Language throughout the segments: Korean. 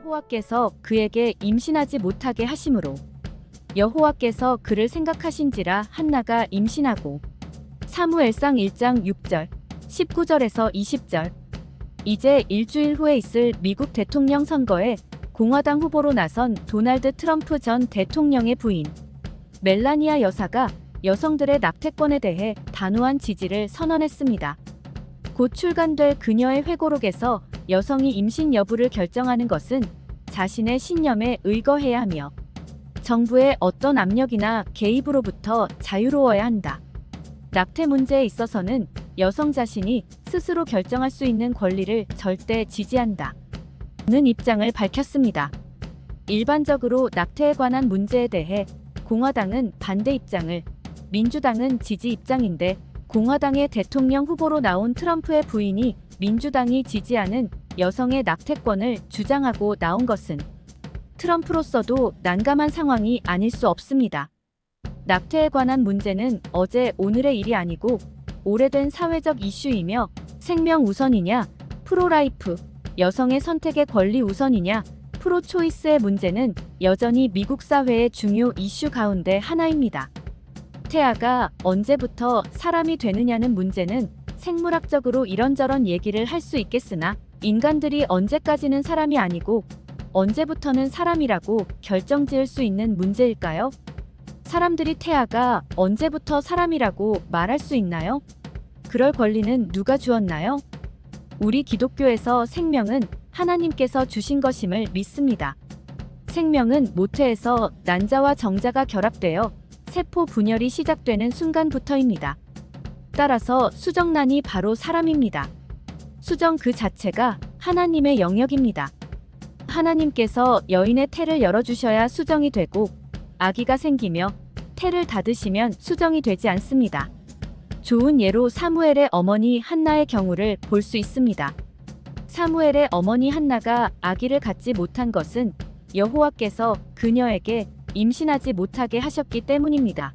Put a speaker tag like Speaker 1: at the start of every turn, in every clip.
Speaker 1: 여호와께서 그에게 임신하지 못하게 하심으로 여호와께서 그를 생각하신지라 한나가 임신하고. 사무엘상 1장 6절 19절에서 20절. 이제 일주일 후에 있을 미국 대통령 선거에 공화당 후보로 나선 도널드 트럼프 전 대통령의 부인 멜라니아 여사가 여성들의 낙태권에 대해 단호한 지지를 선언했습니다. 곧 출간될 그녀의 회고록에서 여성이 임신 여부를 결정하는 것은 자신의 신념에 의거해야 하며 정부의 어떤 압력이나 개입으로부터 자유로워야 한다. 낙태 문제에 있어서는 여성 자신이 스스로 결정할 수 있는 권리를 절대 지지한다. 는 입장을 밝혔습니다. 일반적으로 낙태에 관한 문제에 대해 공화당은 반대 입장을, 민주당은 지지 입장인데 공화당의 대통령 후보로 나온 트럼프의 부인이 민주당이 지지하는 여성의 낙태권을 주장하고 나온 것은 트럼프로서도 난감한 상황이 아닐 수 없습니다. 낙태에 관한 문제는 어제 오늘의 일이 아니고 오래된 사회적 이슈이며 생명 우선이냐, 프로라이프, 여성의 선택의 권리 우선이냐, 프로초이스의 문제는 여전히 미국 사회의 중요 이슈 가운데 하나입니다. 태아가 언제부터 사람이 되느냐는 문제는 생물학적으로 이런저런 얘기를 할 수 있겠으나 인간들이 언제까지는 사람이 아니고 언제부터는 사람이라고 결정지을 수 있는 문제일까요? 사람들이 태아가 언제부터 사람이라고 말할 수 있나요? 그럴 권리는 누가 주었나요? 우리 기독교에서 생명은 하나님께서 주신 것임을 믿습니다. 생명은 모태에서 난자와 정자가 결합되어 세포 분열이 시작되는 순간부터입니다. 따라서 수정란이 바로 사람입니다. 수정 그 자체가 하나님의 영역입니다. 하나님께서 여인의 태를 열어주셔야 수정이 되고 아기가 생기며 태를 닫으시면 수정이 되지 않습니다. 좋은 예로 사무엘의 어머니 한나의 경우를 볼 수 있습니다. 사무엘의 어머니 한나가 아기를 갖지 못한 것은 여호와께서 그녀에게 임신하지 못하게 하셨기 때문입니다.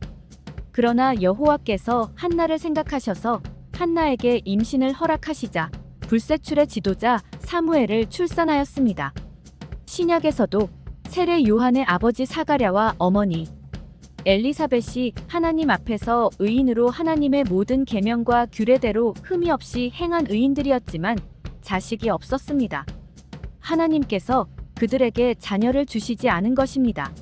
Speaker 1: 그러나 여호와께서 한나를 생각하셔서 한나에게 임신을 허락하시자 불세출의 지도자 사무엘을 출산하였습니다. 신약에서도 세례 요한의 아버지 사가랴와 어머니 엘리사벳이 하나님 앞에서 의인으로 하나님의 모든 계명과 규례대로 흠이 없이 행한 의인들이었지만 자식이 없었습니다. 하나님께서 그들에게 자녀를 주시지 않은 것입니다.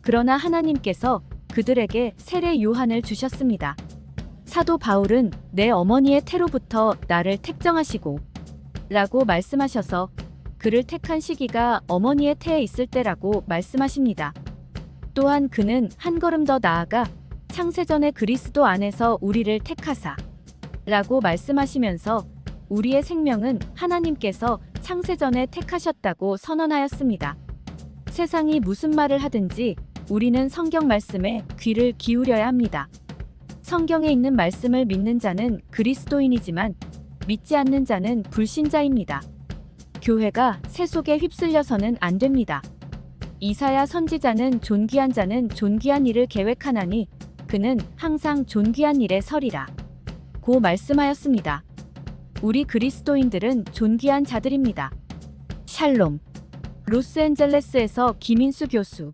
Speaker 1: 그러나 하나님께서 그들에게 세례 요한을 주셨습니다. 사도 바울은 내 어머니의 태로부터 나를 택정하시고 라고 말씀하셔서 그를 택한 시기가 어머니의 태에 있을 때라고 말씀하십니다. 또한 그는 한 걸음 더 나아가 창세전에 그리스도 안에서 우리를 택하사 라고 말씀하시면서 우리의 생명은 하나님께서 창세전에 택하셨다고 선언하였습니다. 세상이 무슨 말을 하든지 우리는 성경 말씀에 귀를 기울여야 합니다. 성경에 있는 말씀을 믿는 자는 그리스도인이지만 믿지 않는 자는 불신자입니다. 교회가 세속에 휩쓸려서는 안 됩니다. 이사야 선지자는 존귀한 자는 존귀한 일을 계획하나니 그는 항상 존귀한 일에 서리라 고 말씀하였습니다. 우리 그리스도인들은 존귀한 자들입니다. 샬롬. 로스앤젤레스에서 김인수 교수.